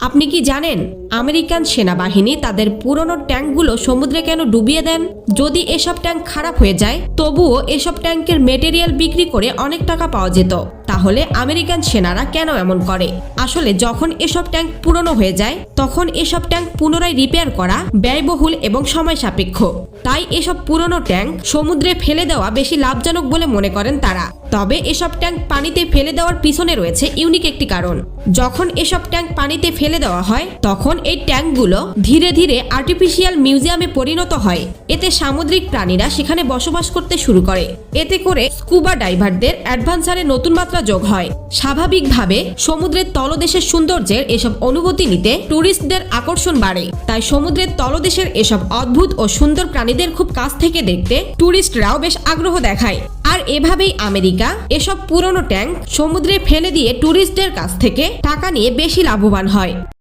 আপনি কি জানেন আমেরিকান সেনাবাহিনী তাদের পুরনো ট্যাঙ্কগুলো সমুদ্রে কেন ডুবিয়ে দেন? যদি এসব ট্যাঙ্ক খারাপ হয়ে যায় তবুও এসব ট্যাঙ্কের মেটেরিয়াল বিক্রি করে অনেক টাকা পাওয়া যেত। তাহলে আমেরিকান সেনারা কেন এমন করে? আসলে যখন এসব ট্যাঙ্ক পুরনো হয়ে যায় তখন এসব ট্যাঙ্ক পুনরায় রিপেয়ার করা ব্যয়বহুল এবং সময় সাপেক্ষ। তাই এসব পুরনো ট্যাঙ্ক সমুদ্রে ফেলে দেওয়া বেশি লাভজনক বলে মনে করেন তারা। তবে এসব ট্যাঙ্ক পানিতে ফেলে দেওয়ার পিছনে রয়েছে ইউনিক একটি কারণ। যখন এসব ট্যাঙ্ক পানিতে ফেলে দেওয়া হয় তখন এই ট্যাঙ্কগুলো ধীরে ধীরে আর্টিফিশিয়াল মিউজিয়ামে পরিণত হয়। এতে সামুদ্রিক প্রাণীরা সেখানে বসবাস করতে শুরু করে। এতে করে স্কুবা ডাইভারদের অ্যাডভেঞ্চারে নতুন মাত্রা যোগ হয়। স্বাভাবিকভাবে সমুদ্রের তলদেশের সৌন্দর্যের এসব অনুভূতি নিতে ট্যুরিস্টদের আকর্ষণ বাড়ে। তাই সমুদ্রের তলদেশের এসব অদ্ভুত ও সুন্দর প্রাণীদের খুব কাছ থেকে দেখতে ট্যুরিস্টরাও বেশ আগ্রহ দেখায়। আর এভাবেই আমেরিকা এসব পুরনো ট্যাঙ্ক সমুদ্রে ফেলে দিয়ে ট্যুরিস্টদের কাছ থেকে টাকা নিয়ে বেশি লাভবান হয়।